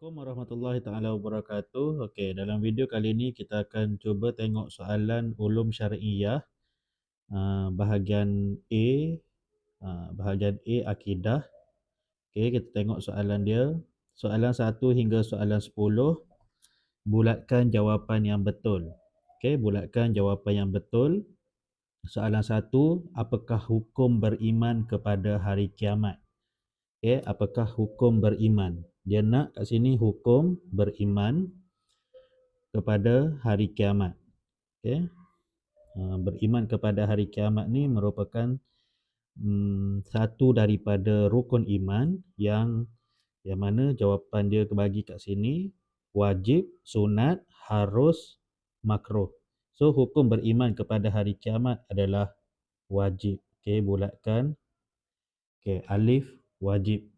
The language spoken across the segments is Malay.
Assalamualaikum warahmatullahi taala wabarakatuh. Okey, dalam video kali ini kita akan cuba tengok soalan ulum syar'iyyah bahagian A, bahagian A akidah. Okey, kita tengok soalan dia. Soalan 1 hingga soalan 10, bulatkan jawapan yang betul. Okey, bulatkan jawapan yang betul. Soalan 1, apakah hukum beriman kepada hari kiamat? Okey, apakah hukum beriman? Dia nak kat sini hukum beriman kepada hari kiamat. Okey. Beriman kepada hari kiamat ni merupakan satu daripada rukun iman yang mana jawapan dia bagi kat sini wajib, sunat, harus, makruh. So hukum beriman kepada hari kiamat adalah wajib. Okey, bulatkan. Okey, alif wajib.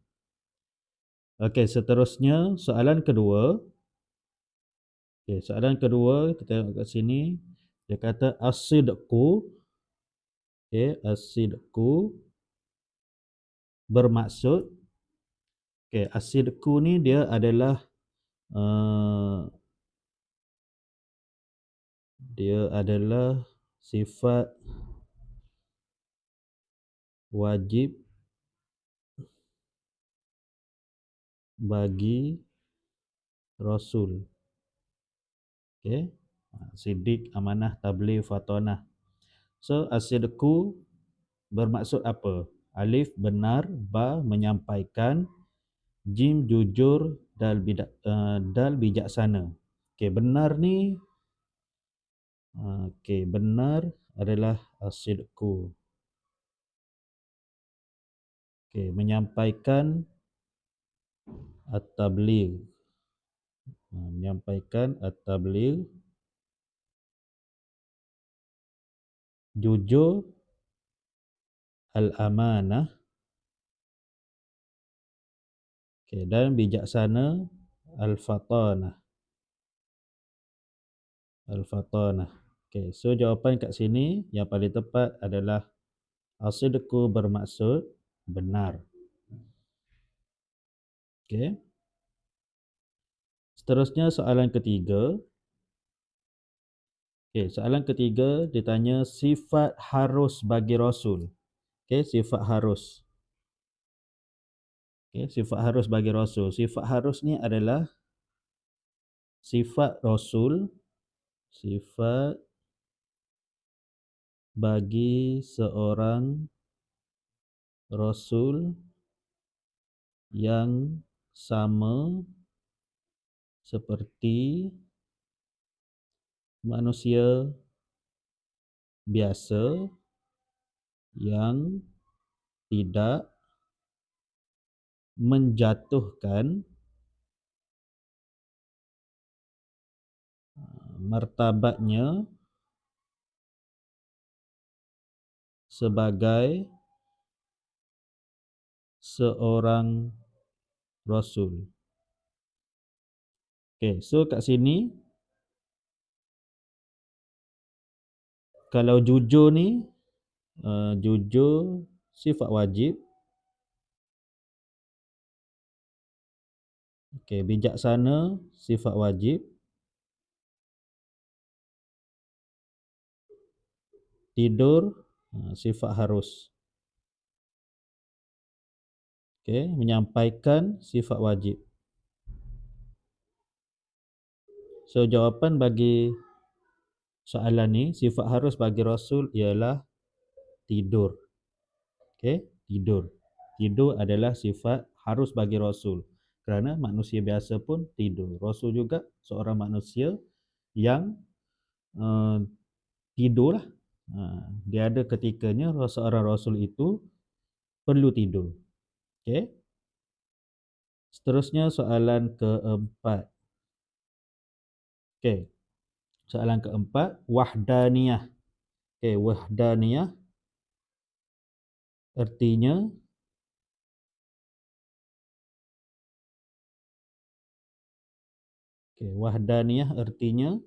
Okey, seterusnya soalan kedua. Okey, soalan kedua kita tengok kat sini. Dia kata as-sidqu. Okey, as-sidqu bermaksud, okey, as-sidqu ni dia adalah sifat wajib bagi Rasul. Okey. Siddiq, amanah, tabligh, fatanah. So as-sidqu bermaksud apa? Alif benar, ba menyampaikan, jim jujur, dal bijaksana. Okey, benar ni benar adalah as-sidqu. Okey, menyampaikan at-tabligh. Menyampaikan at-tabligh. Jujur, al-amanah. Okey, dan bijaksana, al-fatanah. Al-fatanah. Okey, so jawapan kat sini yang paling tepat adalah as-sidqu bermaksud benar. Okey. Seterusnya soalan ketiga. Okey, soalan ketiga ditanya sifat harus bagi Rasul. Okey, sifat harus. Okey, sifat harus bagi Rasul. Sifat harus ni adalah sifat Rasul, sifat bagi seorang Rasul yang sama seperti manusia biasa yang tidak menjatuhkan martabatnya sebagai seorang Rasul. Okey, so kat sini kalau jujur ni, jujur sifat wajib. Okey, bijaksana sifat wajib. Tidur sifat harus. Okey, menyampaikan sifat wajib. So jawapan bagi soalan ni, sifat harus bagi Rasul ialah tidur. Okey, tidur. Tidur adalah sifat harus bagi Rasul. Kerana manusia biasa pun tidur. Rasul juga seorang manusia yang tidurlah. Dia ada ketikanya seorang Rasul itu perlu tidur. Okey. Seterusnya soalan keempat. Okey. Soalan keempat, wahdaniyah. Okey, wahdaniyah artinya wahdaniyah artinya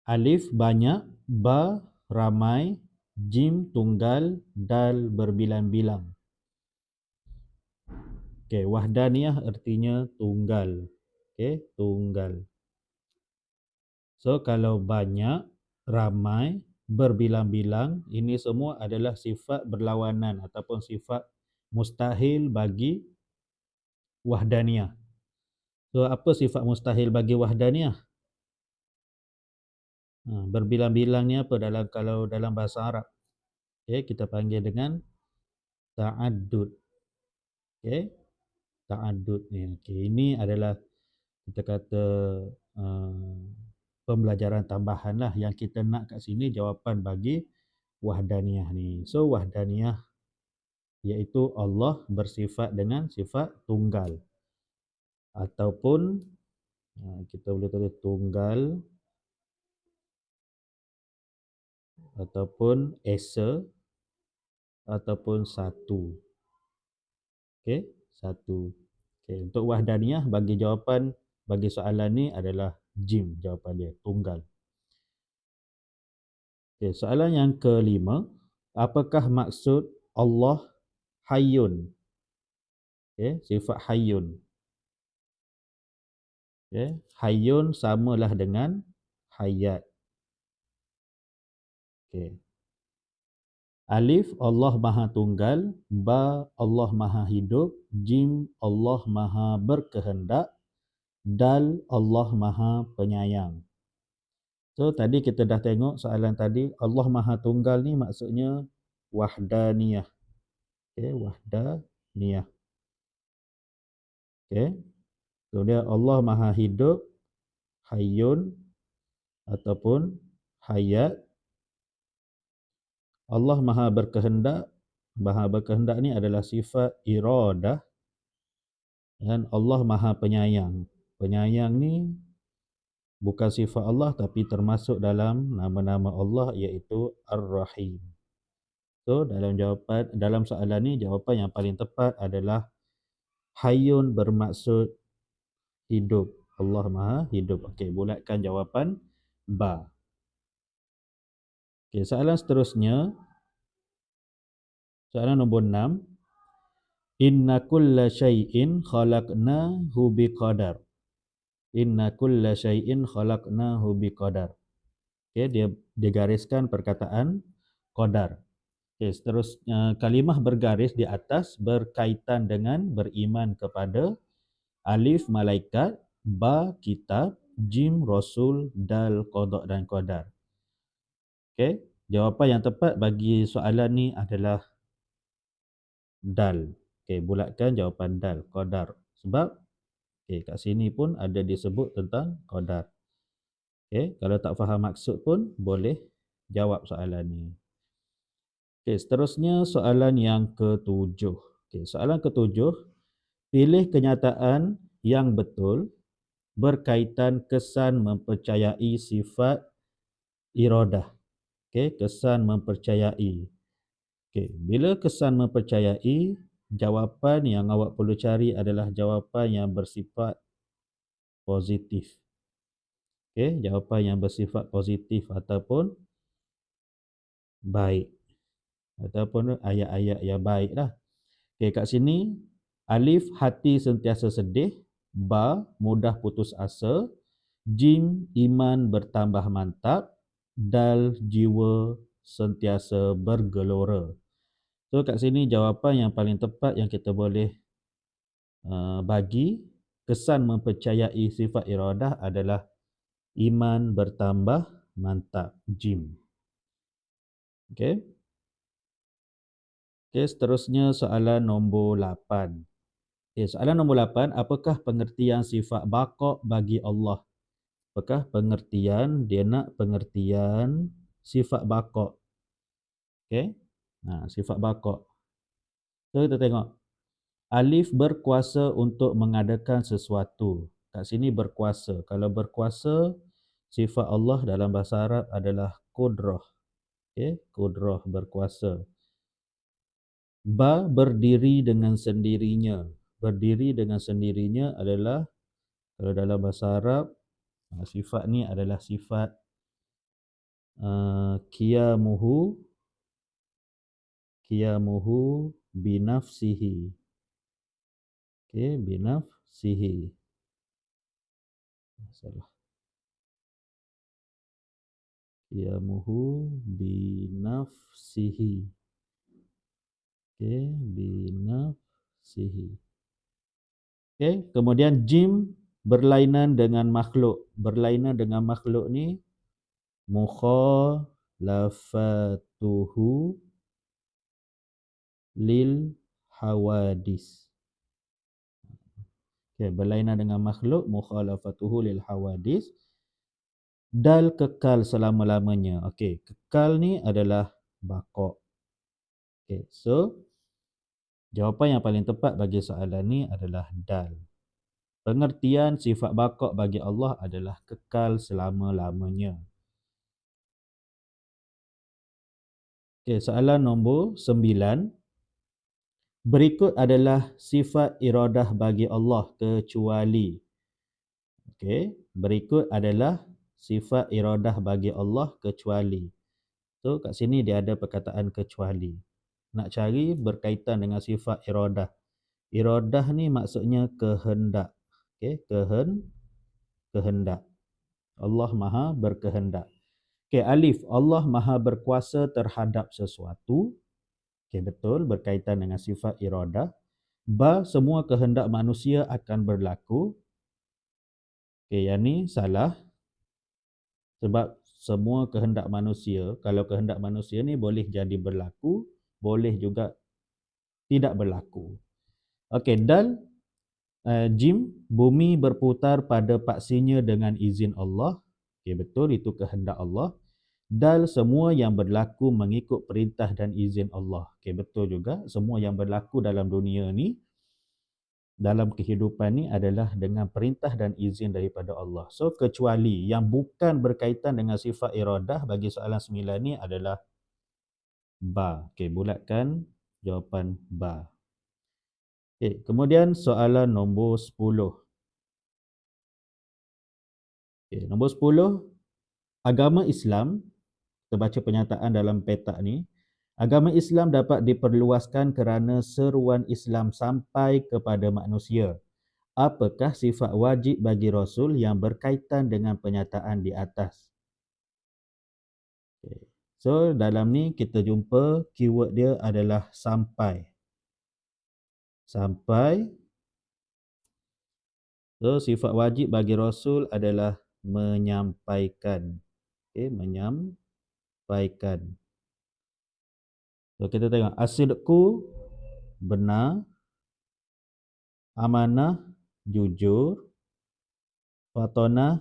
alif banyak, ba ramai, jim tunggal, dal berbilang-bilang. Okey, wahdaniyah artinya tunggal. Okey, tunggal. So kalau banyak, ramai, berbilang-bilang, ini semua adalah sifat berlawanan ataupun sifat mustahil bagi wahdaniyah. So apa sifat mustahil bagi wahdaniyah? Berbilang-bilang ni apa kalau dalam bahasa Arab? Okey, kita panggil dengan ta'addud. Okey, ta'addud ni. Okey, ini adalah kita kata uh, pembelajaran tambahan lah yang kita nak kat sini, jawapan bagi wahdaniyah ni. So wahdaniyah iaitu Allah bersifat dengan sifat tunggal ataupun kita boleh tulis tunggal ataupun esa ataupun satu. Okey, satu. Okey, untuk wahdaniyah bagi jawapan bagi soalan ni adalah jim, jawapan dia tunggal. Okey, soalan yang kelima, apakah maksud Allah hayyun? Okey, sifat hayyun. Okey, hayyun samalah dengan hayat. Okey. Alif Allah Maha Tunggal, ba Allah Maha Hidup, jim Allah Maha Berkehendak, dal Allah Maha Penyayang. So tadi kita dah tengok soalan tadi, Allah Maha Tunggal ni maksudnya wahdaniyah. Okey, wahdaniyah. Okey. Kemudian Allah Maha Hidup, hayyun ataupun hayat. Allah Maha Berkehendak. Maha Berkehendak ni adalah sifat iradah. Dan Allah Maha Penyayang. Penyayang ni bukan sifat Allah tapi termasuk dalam nama-nama Allah iaitu Ar-Rahim. So dalam soalan ni jawapan yang paling tepat adalah hayyun bermaksud hidup. Allah Maha Hidup. Okey, bulatkan jawapan ba. Okey, soalan seterusnya. Soalan nombor 6. Inna kulla syai'in khalaqnahu biqadar. Inna kulla syai'in khalaqnahu biqadar. Okey, dia gariskan perkataan qadar. Okey, seterusnya kalimah bergaris di atas berkaitan dengan beriman kepada alif malaikat, ba kitab, jim rasul, dal qada dan qadar. Okey, jawapan yang tepat bagi soalan ni adalah dal. Okey, bulatkan jawapan dal, qadar. Sebab kat sini pun ada disebut tentang qadar. Okey, kalau tak faham maksud pun boleh jawab soalan ni. Okey, seterusnya soalan yang ketujuh. Okey, soalan ketujuh, pilih kenyataan yang betul berkaitan kesan mempercayai sifat iradah. Okey, kesan mempercayai. Okey, bila kesan mempercayai, jawapan yang awak perlu cari adalah jawapan yang bersifat positif. Okey, jawapan yang bersifat positif ataupun baik. Ataupun ayat-ayat yang baik lah. Okey, kat sini alif hati sentiasa sedih, ba mudah putus asa, jim iman bertambah mantap, dal jiwa sentiasa bergelora. So kat sini jawapan yang paling tepat yang kita boleh bagi kesan mempercayai sifat iradah adalah iman bertambah mantap, jim. Okey. Okey, seterusnya soalan nombor 8. Okey, soalan nombor 8, apakah pengertian sifat baqa bagi Allah? Apakah pengertian, dia nak pengertian sifat baqa. Okey. Sifat baqa. So kita tengok. Alif berkuasa untuk mengadakan sesuatu. Kat sini berkuasa. Kalau berkuasa, sifat Allah dalam bahasa Arab adalah qudrah. Okey, qudrah berkuasa. Ba berdiri dengan sendirinya. Berdiri dengan sendirinya adalah kalau dalam bahasa Arab sifat ni adalah sifat qiyamuhu binafsihi. Okey, binafsihi. Salah. Qiyamuhu binafsihi. Okey, binafsihi. Okey, kemudian jim berlainan dengan makhluk. Berlainan dengan makhluk ni mukhalafatuhu lil hawadis. Okey, berlainan dengan makhluk mukhalafatuhu lil hawadis. Dal kekal selama-lamanya. Okey, kekal ni adalah baqa'. Okey, so jawapan yang paling tepat bagi soalan ni adalah dal. Pengertian sifat baqa' bagi Allah adalah kekal selama-lamanya. Okey, soalan nombor 9. Berikut adalah sifat iradah bagi Allah kecuali. Okey, berikut adalah sifat iradah bagi Allah kecuali. So kat sini dia ada perkataan kecuali. Nak cari berkaitan dengan sifat iradah. Iradah ni maksudnya kehendak. Okey, kehendak. Allah Maha berkehendak. Okey, alif, Allah Maha berkuasa terhadap sesuatu. Okey, betul, berkaitan dengan sifat iradah. Ba, semua kehendak manusia akan berlaku. Okey, yang ni salah. Sebab semua kehendak manusia, kalau kehendak manusia ni boleh jadi berlaku, boleh juga tidak berlaku. Okey, dal, jim, bumi berputar pada paksinya dengan izin Allah. Okey, betul, itu kehendak Allah. Dal, semua yang berlaku mengikut perintah dan izin Allah. Okey, betul juga, semua yang berlaku dalam dunia ni, dalam kehidupan ni adalah dengan perintah dan izin daripada Allah. So, kecuali yang bukan berkaitan dengan sifat iradah bagi soalan 9 ni adalah ba. Okey, bulatkan jawapan ba. Okey, kemudian soalan nombor 10. Okey, nombor 10, agama Islam, kita baca pernyataan dalam petak ni. Agama Islam dapat diperluaskan kerana seruan Islam sampai kepada manusia. Apakah sifat wajib bagi Rasul yang berkaitan dengan pernyataan di atas? Okay. So, dalam ni kita jumpa keyword dia adalah sampai. Sampai. So, sifat wajib bagi Rasul adalah menyampaikan. Okay, menyampaikan. So, kita tengok. As-sidqu, benar. Amanah, jujur. Fatonah,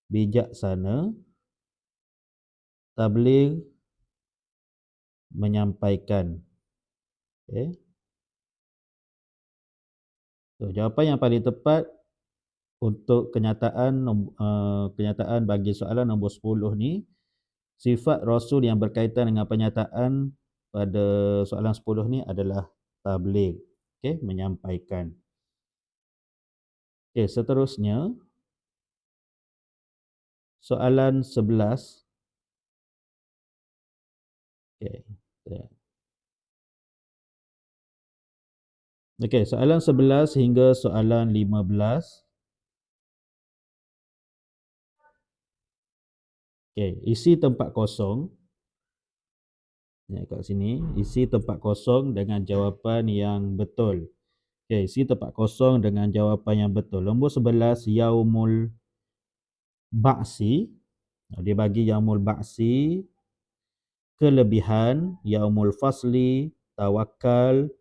bijaksana. Tabligh, menyampaikan. Okay. So, jawapan yang paling tepat untuk kenyataan bagi soalan nombor 10 ni, sifat Rasul yang berkaitan dengan pernyataan pada soalan 10 ni adalah tabligh. Okey, menyampaikan. Okey, seterusnya soalan 11. Okey. Okey, soalan 11 hingga soalan 15. Okey, isi tempat kosong. Ya, kat sini, isi tempat kosong dengan jawapan yang betul. Okey, isi tempat kosong dengan jawapan yang betul. Nombor 11, Yaumul Ba'si. Dia bagi Yaumul Ba'si, kelebihan, Yaumul Fasli, tawakal,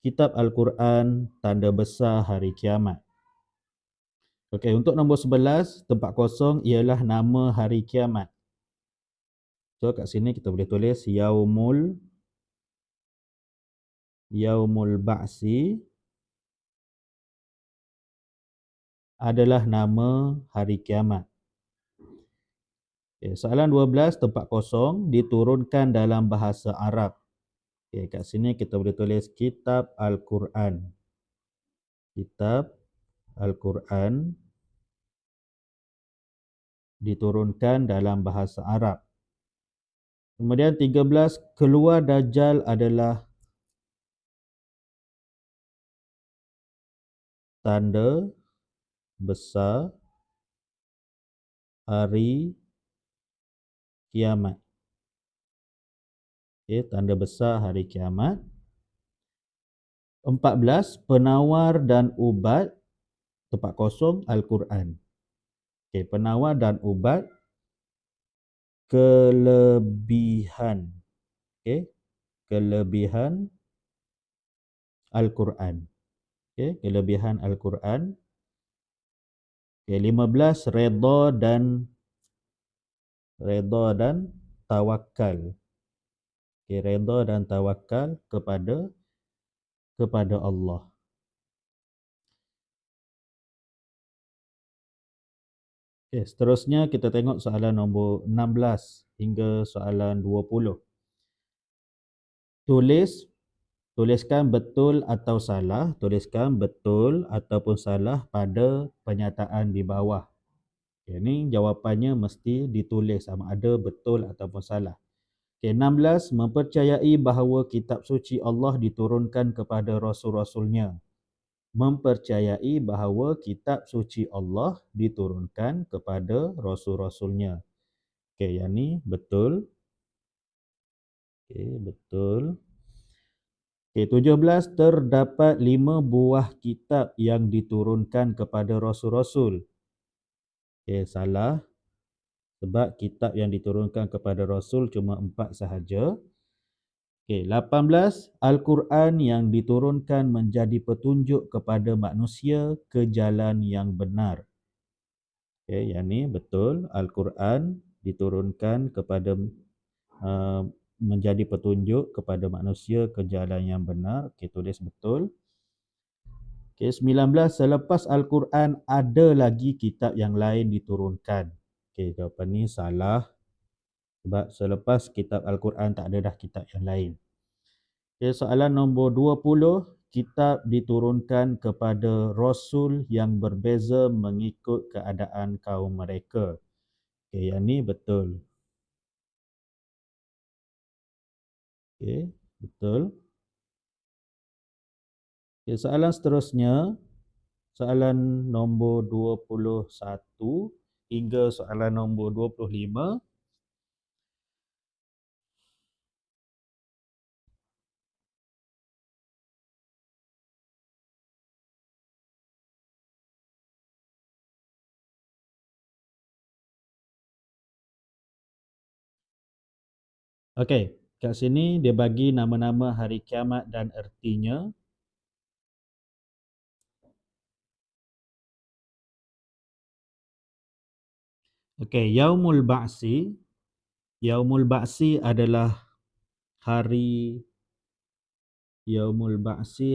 kitab Al-Quran, tanda besar hari kiamat. Okey, untuk nombor 11, tempat kosong ialah nama hari kiamat. So, kat sini kita boleh tulis Yaumul Ba'si adalah nama hari kiamat. Okay, soalan 12, tempat kosong, diturunkan dalam bahasa Arab. Okay, kat sini kita boleh tulis kitab Al-Quran. Kitab Al-Quran diturunkan dalam bahasa Arab. Kemudian 13, keluar Dajjal adalah tanda besar hari kiamat. Okey, tanda besar hari kiamat. 14, penawar dan ubat, tempat kosong Al-Quran. Okey, penawar dan ubat, kelebihan. Okey, kelebihan Al-Quran. Okey, kelebihan Al-Quran. Okey, 15, redha dan tawakal. Okey, redha dan tawakal kepada Allah. Okey, seterusnya kita tengok soalan nombor 16 hingga soalan 20. Tuliskan betul atau salah, tuliskan betul ataupun salah pada pernyataan di bawah. Okay, ini jawapannya mesti ditulis sama ada betul ataupun salah. Okay, 16, mempercayai bahawa kitab suci Allah diturunkan kepada rasul-rasulnya. Mempercayai bahawa kitab suci Allah diturunkan kepada rasul-rasulnya. Okay, yang ni betul. Okay, betul. Okay, 17, terdapat 5 buah kitab yang diturunkan kepada rasul-rasul. Okay, salah. Sebab kitab yang diturunkan kepada rasul cuma 4 sahaja. Okay, 18, Al-Quran yang diturunkan menjadi petunjuk kepada manusia ke jalan yang benar. Okay, yang ni betul. Al-Quran diturunkan kepada menjadi petunjuk kepada manusia ke jalan yang benar. Okay, tulis betul. Okay, 19, selepas Al-Quran ada lagi kitab yang lain diturunkan. Okay, jawapan ni salah. Sebab selepas kitab Al-Quran tak ada dah kitab yang lain. Okay, soalan nombor 20, kitab diturunkan kepada Rasul yang berbeza mengikut keadaan kaum mereka. Okay, yang ni betul. Okay, betul. Okay, soalan seterusnya, soalan nombor 21 hingga soalan nombor 25. Okey, kat sini dia bagi nama-nama hari kiamat dan ertinya. Okey, Yaumul Ba'si. Yaumul Ba'si adalah hari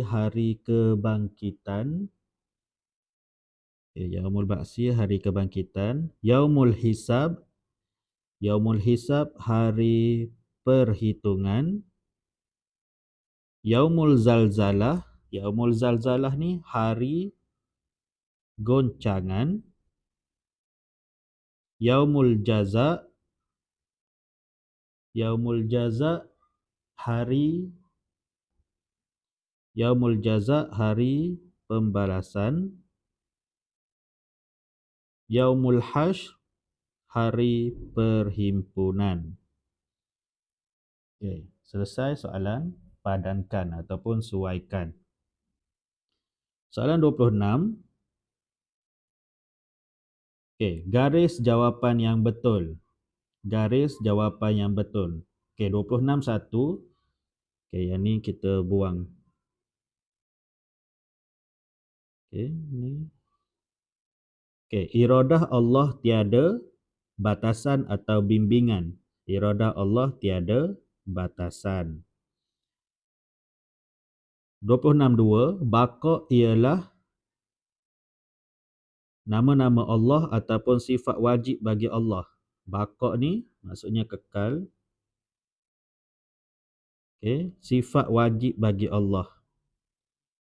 hari kebangkitan. Okay, Yaumul Ba'si hari kebangkitan. Yaumul Hisab hari perhitungan. Yaumul Zalzalah ni hari goncangan. Yaumul Jaza hari pembalasan. Yaumul Hashr hari perhimpunan. Okay, selesai soalan, padankan ataupun suaikan. Soalan 26. Okay, garis jawapan yang betul. Garis jawapan yang betul. Okay, 26 1. Okay, yang ni kita buang. Okay, ni. Okay, iradah Allah tiada batasan atau bimbingan. Iradah Allah tiada batasan. 26.2, baqa' ialah nama-nama Allah ataupun sifat wajib bagi Allah. Baqa' ni maksudnya kekal. Okay, sifat wajib bagi Allah.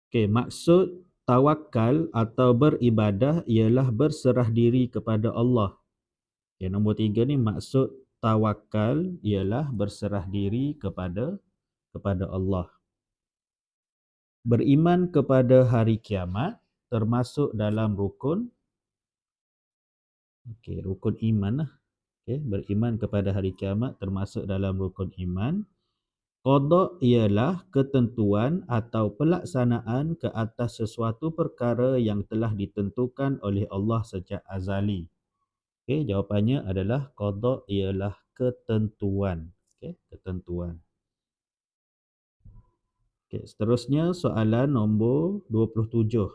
Okay, maksud tawakal atau beribadah ialah berserah diri kepada Allah. Okay, nombor 3 ni maksud tawakal ialah berserah diri kepada Allah. Beriman kepada hari kiamat. termasuk dalam rukun, okey, rukun iman lah. Okey, beriman kepada hari kiamat termasuk dalam rukun iman. Qada ialah ketentuan atau pelaksanaan ke atas sesuatu perkara yang telah ditentukan oleh Allah sejak azali. Okey, jawapannya adalah qada ialah ketentuan. Okey, ketentuan. Okey, seterusnya soalan nombor 27.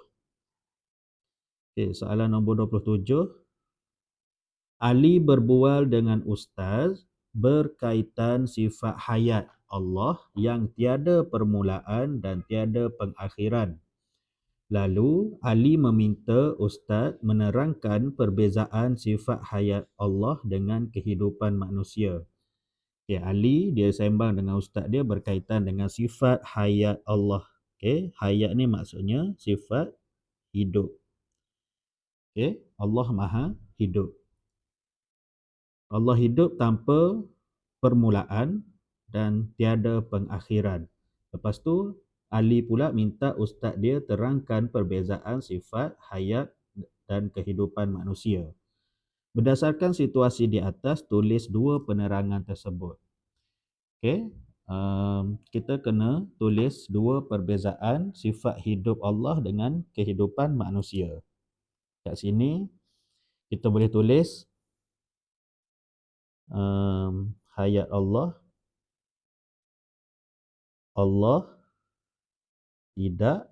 Okey, soalan nombor 27. Ali berbual dengan ustaz berkaitan sifat hayat Allah yang tiada permulaan dan tiada pengakhiran. Lalu Ali meminta ustaz menerangkan perbezaan sifat hayat Allah dengan kehidupan manusia. Okay, Ali dia sembang dengan ustaz dia berkaitan dengan sifat hayat Allah. Okay, hayat ni maksudnya sifat hidup. Okay, Allah Maha hidup. Allah hidup tanpa permulaan dan tiada pengakhiran. Lepas tu Ali pula minta ustaz dia terangkan perbezaan sifat hayat dan kehidupan manusia. Berdasarkan situasi di atas, tulis dua penerangan tersebut. Okey, kita kena tulis dua perbezaan sifat hidup Allah dengan kehidupan manusia. Kat sini kita boleh tulis hayat Allah, Allah tidak,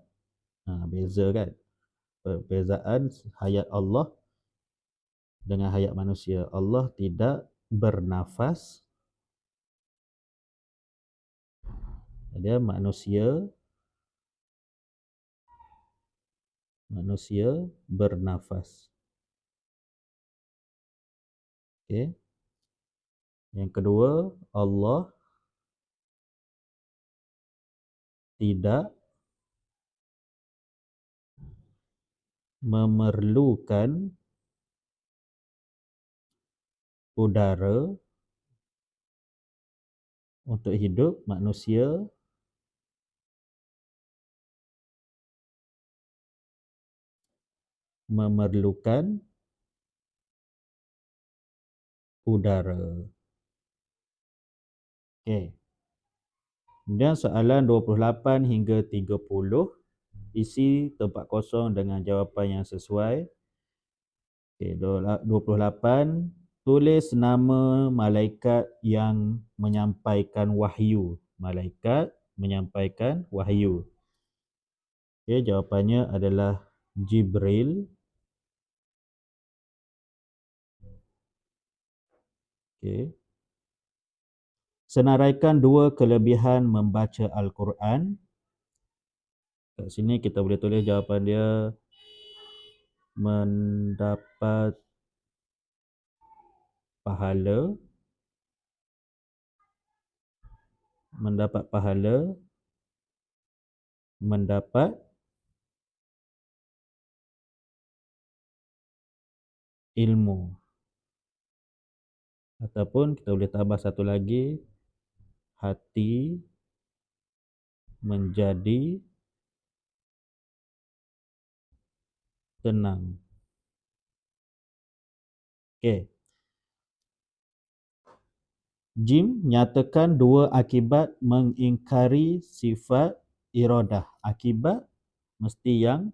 beza kan, perbezaan hayat Allah dengan hayat manusia. Allah tidak bernafas, dia manusia bernafas. Okey, yang kedua, Allah tidak memerlukan udara untuk hidup. Manusia memerlukan udara. Okey. Kemudian soalan 28 hingga 30, isi tempat kosong dengan jawapan yang sesuai. Okey, 28, tulis nama malaikat yang menyampaikan wahyu. Malaikat menyampaikan wahyu. Okey, jawapannya adalah Jibril. Okey. Senaraikan dua kelebihan membaca Al-Quran. Kat sini kita boleh tulis jawapan dia mendapat pahala, mendapat ilmu. Ataupun kita boleh tambah satu lagi, hati menjadi tenang. Okey. Jim, nyatakan dua akibat mengingkari sifat iradah. Akibat mesti yang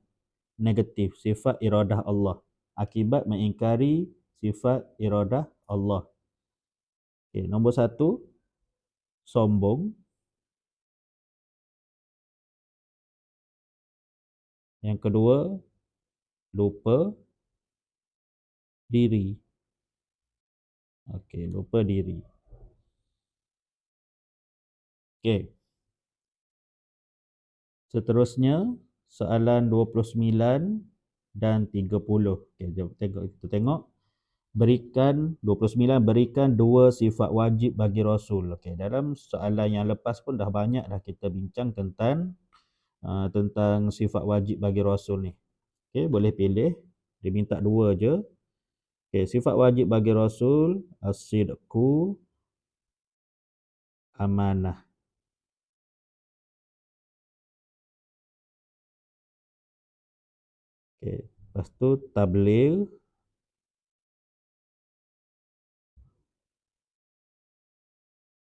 negatif, sifat iradah Allah. Akibat mengingkari sifat iradah Allah. Okey, nombor 1, sombong. Yang kedua, lupa diri. Okey, lupa diri. Okey. Seterusnya, soalan 29 dan 30. Okey, jom kita tengok. Berikan 29, berikan dua sifat wajib bagi Rasul. Okey, dalam soalan yang lepas pun dah banyak dah kita bincang tentang sifat wajib bagi Rasul ni. Okey, boleh pilih. Dia minta dua je. Okey, sifat wajib bagi Rasul, as-sidqu, amanah. Okey, lepas tu tabligh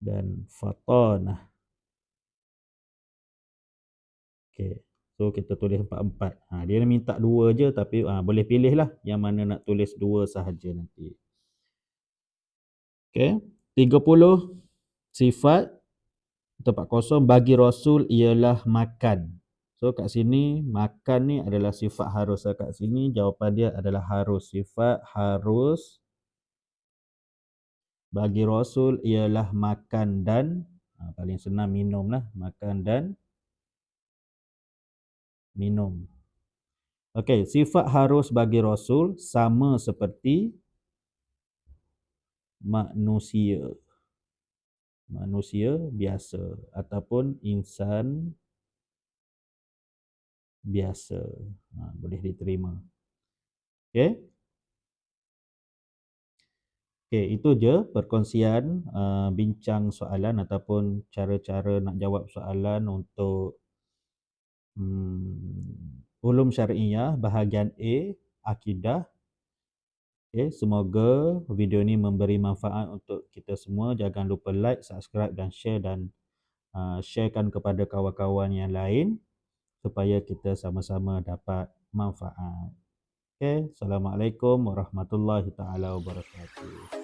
dan fatanah. Okey. So kita tulis empat-empat. Dia minta 2 je tapi boleh pilih lah yang mana nak tulis 2 sahaja nanti. Okey. 30 sifat tempat kosong bagi Rasul ialah makan. So kat sini makan ni adalah sifat harus. So, kat sini jawapan dia adalah harus. Sifat harus bagi Rasul ialah makan dan paling senang minum lah. Makan dan minum. Okey, sifat harus bagi Rasul sama seperti manusia. Manusia biasa ataupun insan biasa. Boleh diterima. Okey. Okey, itu je perkongsian bincang soalan ataupun cara-cara nak jawab soalan untuk ulum syar'iyah bahagian A, akidah. Okay, semoga video ini memberi manfaat untuk kita semua. Jangan lupa like, subscribe dan sharekan kepada kawan-kawan yang lain supaya kita sama-sama dapat manfaat. Okay, Assalamualaikum warahmatullahi taala wabarakatuh.